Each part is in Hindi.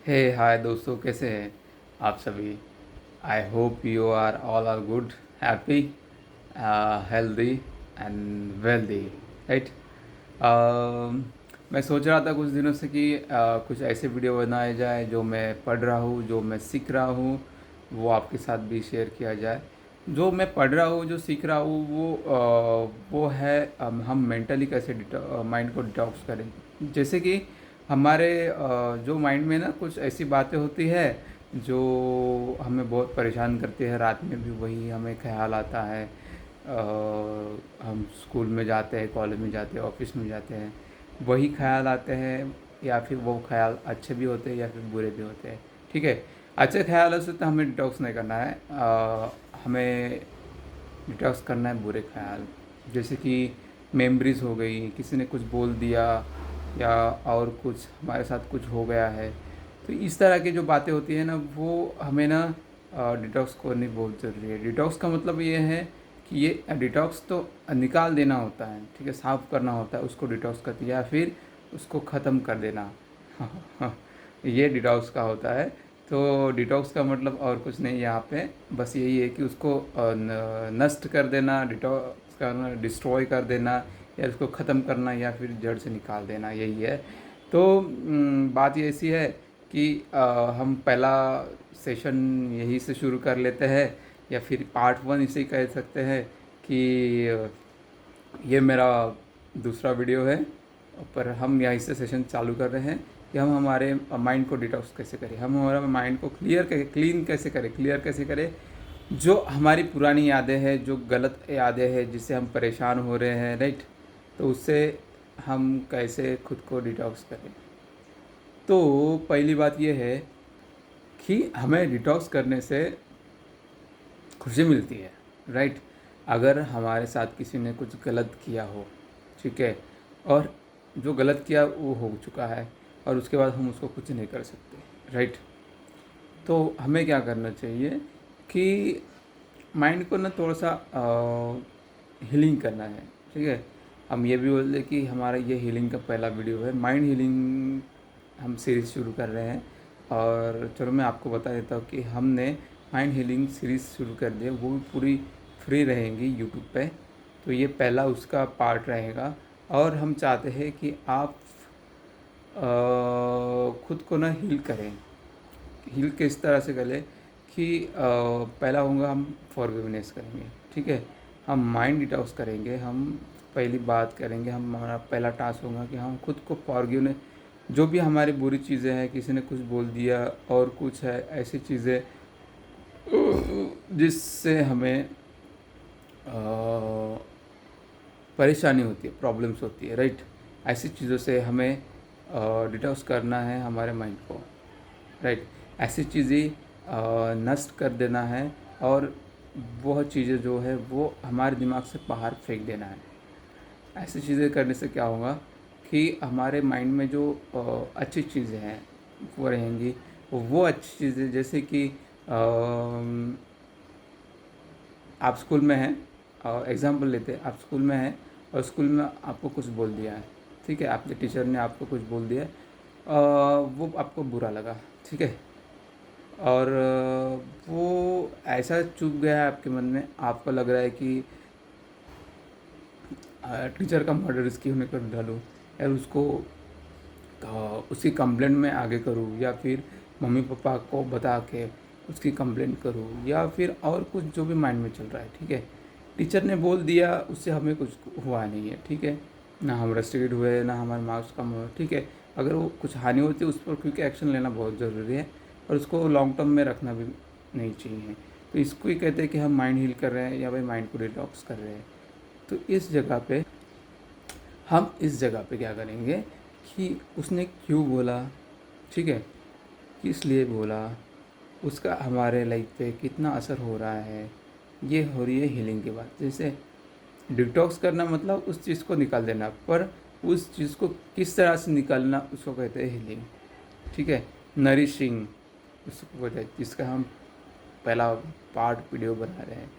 हे हाय दोस्तों, कैसे हैं आप सभी। I hope you are good, happy, healthy and wealthy, right. मैं सोच रहा था कुछ दिनों से कि कुछ ऐसे वीडियो बनाए जाए जो मैं पढ़ रहा हूँ, जो मैं सीख रहा हूँ, वो आपके साथ भी शेयर किया जाए। जो मैं पढ़ रहा हूँ, जो सीख रहा हूँ, वो है हम मेंटली कैसे माइंड को डिटॉक्स करें। जैसे कि हमारे जो माइंड में ना कुछ ऐसी बातें होती है जो हमें बहुत परेशान करती है। रात में भी वही हमें ख्याल आता है। हम स्कूल में जाते हैं, कॉलेज में जाते हैं, ऑफिस में जाते हैं, वही ख्याल आते हैं। या फिर वो ख्याल अच्छे भी होते हैं या फिर बुरे भी होते हैं। ठीक है, अच्छे ख्यालों से तो हमें डिटॉक्स नहीं करना है। हमें डिटॉक्स करना है बुरे ख्याल। जैसे कि मेमोरीज हो गई, किसी ने कुछ बोल दिया या और कुछ हमारे साथ कुछ हो गया है, तो इस तरह की जो बातें होती है ना, वो हमें ना डिटॉक्स करनी बहुत ज़रूरी है। डिटॉक्स का मतलब ये है कि ये डिटॉक्स तो निकाल देना होता है, ठीक है, साफ़ करना होता है, उसको डिटॉक्स कर दिया, या फिर उसको ख़त्म कर देना। ये डिटॉक्स का होता है। तो डिटॉक्स का मतलब और कुछ नहीं यहाँ पे, बस यही है कि उसको नष्ट कर देना, डिटॉक्स करना, डिस्ट्रॉय कर देना, या उसको ख़त्म करना, या फिर जड़ से निकाल देना, यही है। तो बात ये ऐसी है कि हम पहला सेशन यही से शुरू कर लेते हैं, या फिर पार्ट वन इसे ही कह सकते हैं कि ये मेरा दूसरा वीडियो है। पर हम यहीं से सेशन चालू कर रहे हैं कि हम हमारे माइंड को डिटॉक्स कैसे करें, हम हमारा माइंड को क्लीन कैसे करें, क्लियर कैसे करें। जो हमारी पुरानी यादें हैं, जो गलत यादें हैं जिससे हम परेशान हो रहे हैं, राइट, तो उससे हम कैसे खुद को डिटॉक्स करें। तो पहली बात यह है कि हमें डिटॉक्स करने से खुशी मिलती है, राइट। अगर हमारे साथ किसी ने कुछ गलत किया हो, ठीक है, और जो गलत किया वो हो चुका है, और उसके बाद हम उसको कुछ नहीं कर सकते, राइट। तो हमें क्या करना चाहिए कि माइंड को ना थोड़ा सा हीलिंग करना है, ठीक है। हम ये भी बोल दें कि हमारा ये हीलिंग का पहला वीडियो है, माइंड हीलिंग हम सीरीज़ शुरू कर रहे हैं। और चलो मैं आपको बता देता हूँ कि हमने माइंड हीलिंग सीरीज़ शुरू कर दी है, वो भी पूरी फ्री रहेंगी यूट्यूब पे। तो ये पहला उसका पार्ट रहेगा। और हम चाहते हैं कि आप खुद को ना हील करें। हील किस तरह से करें कि पहला होगा हम फॉरगिवनेस करेंगे, ठीक है। हम माइंड डिटॉक्स करेंगे। हम पहली बात करेंगे, हम हमारा पहला टास्क होगा कि हम खुद को फॉरगिवनेस, जो भी हमारी बुरी चीज़ें हैं, किसी ने कुछ बोल दिया और कुछ है ऐसी चीज़ें जिससे हमें परेशानी होती है, प्रॉब्लम्स होती है, राइट। ऐसी चीज़ों से हमें डिटॉक्स करना है हमारे माइंड को, राइट। ऐसी चीज़ें नष्ट कर देना है, और वह चीज़ें जो है वो हमारे दिमाग से बाहर फेंक देना है। ऐसी चीज़ें करने से क्या होगा कि हमारे माइंड में जो अच्छी चीज़ें हैं वो रहेंगी। वो अच्छी चीज़ें जैसे कि आप स्कूल में हैं, और एग्ज़ाम्पल लेते हैं, आप स्कूल में हैं और स्कूल में आपको कुछ बोल दिया है, ठीक है, आपके टीचर ने आपको कुछ बोल दिया है, वो आपको बुरा लगा, ठीक है। और वो ऐसा चुभ गया है आपके मन में, आपको लग रहा है कि टीचर का मर्डर इसकी होने कर डालूँ, या उसको उसकी कंप्लेंट में आगे करूँ, या फिर मम्मी पापा को बता के उसकी कंप्लेंट करूँ, या फिर और कुछ जो भी माइंड में चल रहा है, ठीक है। टीचर ने बोल दिया, उससे हमें कुछ हुआ नहीं है, ठीक है, ना हम रस्टिकेट हुए, ना हमारे मार्क्स कम हुए, ठीक है। अगर वो कुछ हानि होती है उस पर क्योंकि एक्शन लेना बहुत ज़रूरी है, और उसको लॉन्ग टर्म में रखना भी नहीं चाहिए। तो इसको ही कहते हैं कि हम माइंड हील कर रहे हैं, या भाई माइंड को डिटॉक्स कर रहे हैं। तो इस जगह पे क्या करेंगे कि उसने क्यों बोला, ठीक है, किस लिए बोला, उसका हमारे लाइफ पे कितना असर हो रहा है, ये हो रही है हीलिंग के बाद। जैसे डिटॉक्स करना मतलब उस चीज़ को निकाल देना, पर उस चीज़ को किस तरह से निकालना उसको कहते हैं हीलिंग, ठीक है। नरिशिंग उसको कहते हैं, जिसका हम पहला पार्ट वीडियो बना रहे हैं।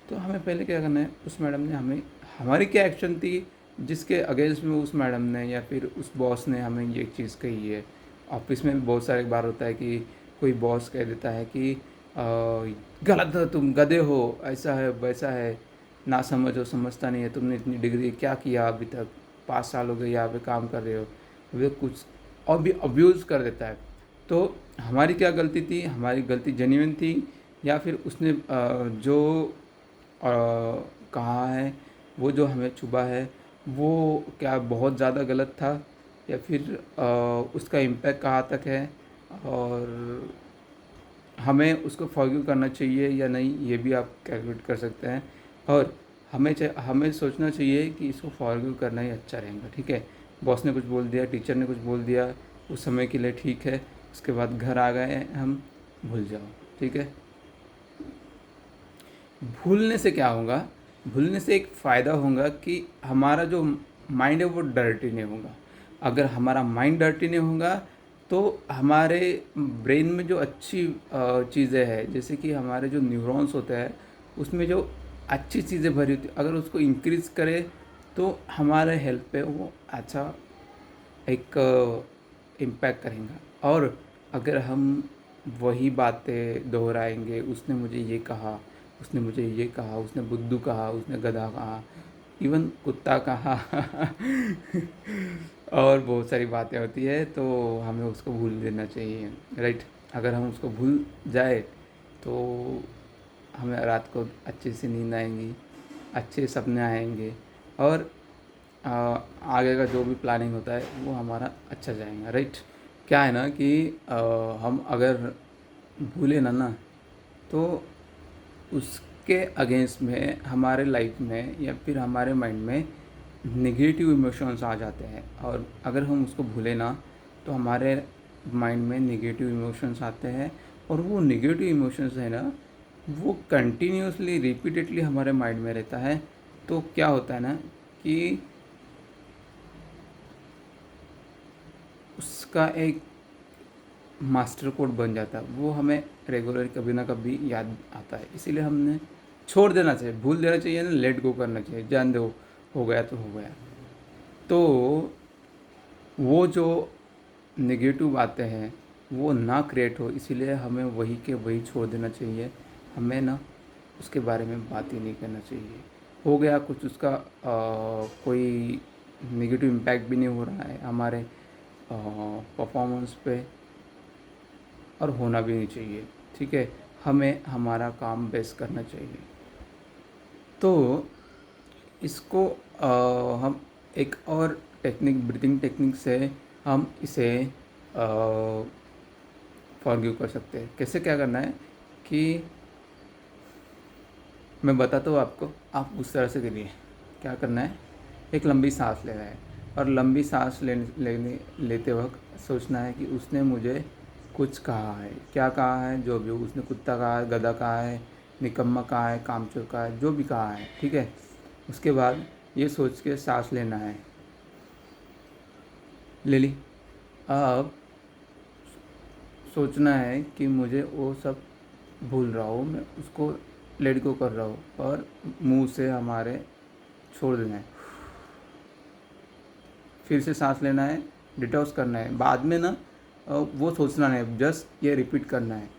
तो हमें पहले क्या करना है, उस मैडम ने हमें, हमारी क्या एक्शन थी जिसके अगेंस्ट में उस मैडम ने या फिर उस बॉस ने हमें ये चीज़ कही है, ऑफिस में भी बहुत सारे बार होता है कि कोई बॉस कह देता है कि गलत हो तुम, गधे हो, ऐसा है वैसा है, ना समझ हो, समझता नहीं है, तुमने इतनी डिग्री क्या किया अभी तक, 5 साल हो गए यहाँ पे काम कर रहे हो, अभी तक कुछ, और भी अब्यूज़ कर देता है। तो हमारी क्या गलती थी, हमारी गलती जेन्युइन थी, या फिर उसने जो कहा है, वो जो हमें चुभा है, वो क्या बहुत ज़्यादा गलत था, या फिर उसका इम्पैक्ट कहाँ तक है, और हमें उसको फॉरगिव करना चाहिए या नहीं, ये भी आप कैलकुलेट कर सकते हैं। और हमें सोचना चाहिए कि इसको फॉरगिव करना ही अच्छा रहेगा, ठीक है। बॉस ने कुछ बोल दिया, टीचर ने कुछ बोल दिया, उस समय के लिए ठीक है, उसके बाद घर आ गए हम, भूल जाओ, ठीक है। भूलने से क्या होगा, भूलने से एक फ़ायदा होगा कि हमारा जो माइंड है वो डर्टी नहीं होगा। अगर हमारा माइंड डर्टी नहीं होगा तो हमारे ब्रेन में जो अच्छी चीज़ें हैं, जैसे कि हमारे जो न्यूरॉन्स होते हैं उसमें जो अच्छी चीज़ें भरी होती, अगर उसको इंक्रीज़ करे तो हमारे हेल्थ पे वो अच्छा एक इम्पैक्ट करेगा। और अगर हम वही बातें दोहराएंगे, उसने मुझे ये कहा, उसने मुझे ये कहा, उसने बुद्धू कहा, उसने गधा कहा, इवन कुत्ता कहा और बहुत सारी बातें होती है, तो हमें उसको भूल देना चाहिए, राइट। अगर हम उसको भूल जाए तो हमें रात को अच्छे से नींद आएंगी, अच्छे सपने आएंगे, और आगे का जो भी प्लानिंग होता है वो हमारा अच्छा जाएगा, राइट। क्या है ना कि हम अगर भूले ना तो उसके अगेंस्ट में हमारे लाइफ में या फिर हमारे माइंड में नेगेटिव इमोशंस आ जाते हैं, और अगर हम उसको भूले ना तो हमारे माइंड में नेगेटिव इमोशंस आते हैं, और वो नेगेटिव इमोशंस है ना, वो कंटिन्यूसली रिपीटेडली हमारे माइंड में रहता है। तो क्या होता है ना कि उसका एक मास्टर कोड बन जाता है, वो हमें रेगुलर कभी ना कभी याद आता है, इसीलिए हमने छोड़ देना चाहिए, भूल देना चाहिए ना, लेट गो करना चाहिए, जान दो, हो गया तो हो गया। तो वो जो नेगेटिव बातें हैं वो ना क्रिएट हो, इसीलिए हमें वही के वही छोड़ देना चाहिए, हमें ना उसके बारे में बात ही नहीं करना चाहिए। हो गया कुछ उसका कोई नेगेटिव इम्पैक्ट भी नहीं हो रहा है हमारे परफॉर्मेंस पे, और होना भी नहीं चाहिए, ठीक है। हमें हमारा काम बेस्ट करना चाहिए। तो इसको हम एक और टेक्निक, ब्रीथिंग टेक्निक से हम इसे फॉरगिव कर सकते हैं। कैसे, क्या करना है कि मैं बताता हूँ आपको, आप उस तरह से करिए। क्या करना है, एक लंबी सांस लेना है, और लंबी सांस लेते वक्त सोचना है कि उसने मुझे कुछ कहा है, क्या कहा है, जो भी उसने, कुत्ता कहा है, गधा कहा है, निकम्मा कहा है, कामचोर कहा है, जो भी कहा है, ठीक है। उसके बाद ये सोच के सांस लेना है, ले ली। अब सोचना है कि मुझे वो सब भूल रहा हूँ, मैं उसको लेट गो कर रहा हूँ, और मुंह से हमारे छोड़ देना है। फिर से सांस लेना है, डिटॉक्स करना है, बाद में ना वो सोचना नहीं, जस्ट ये रिपीट करना है।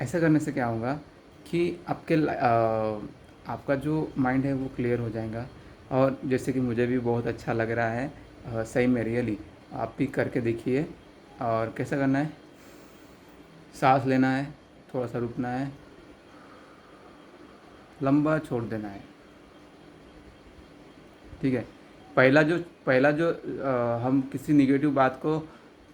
ऐसा करने से क्या होगा कि आपका जो माइंड है वो क्लियर हो जाएगा। और जैसे कि मुझे भी बहुत अच्छा लग रहा है, सही में, रियली आप भी करके देखिए। और कैसा करना है, सांस लेना है, थोड़ा सा रुकना है, लंबा छोड़ देना है, ठीक है। पहला जो हम किसी निगेटिव बात को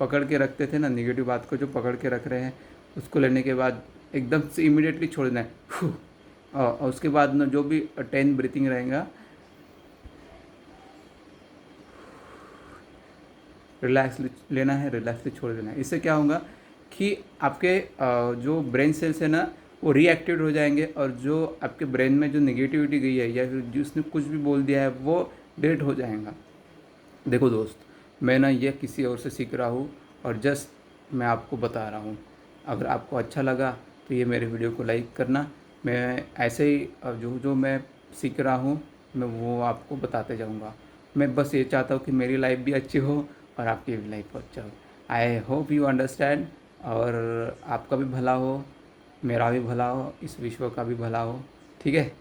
पकड़ के रखते थे ना, निगेटिव बात को जो पकड़ के रख रहे हैं, उसको लेने के बाद एकदम से इमीडिएटली छोड़ देना है, और उसके बाद ना जो भी 10 ब्रीथिंग रहेगा, रिलैक्सली लेना है, रिलैक्सली छोड़ देना है। इससे क्या होगा कि आपके जो ब्रेन सेल्स है ना, वो रीएक्टिवेट हो जाएंगे, और जो आपके ब्रेन में जो नेगेटिविटी गई है या फिर जिसने कुछ भी बोल दिया है वो डिलीट हो जाएगा। देखो दोस्त, मैं ना ये किसी और से सीख रहा हूँ और जस्ट मैं आपको बता रहा हूँ। अगर आपको अच्छा लगा तो ये मेरे वीडियो को लाइक करना। मैं ऐसे ही जो जो मैं सीख रहा हूँ मैं वो आपको बताते जाऊँगा। मैं बस ये चाहता हूँ कि मेरी लाइफ भी अच्छी हो और आपकी भी लाइफ अच्छा हो। आई होप यू अंडरस्टैंड, और आपका भी भला हो, मेरा भी भला हो, इस विश्व का भी भला हो। ठीक है,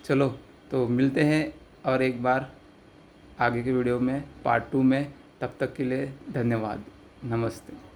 चलो तो मिलते हैं और एक बार आगे के वीडियो में, पार्ट 2 में। तब तक के लिए धन्यवाद, नमस्ते।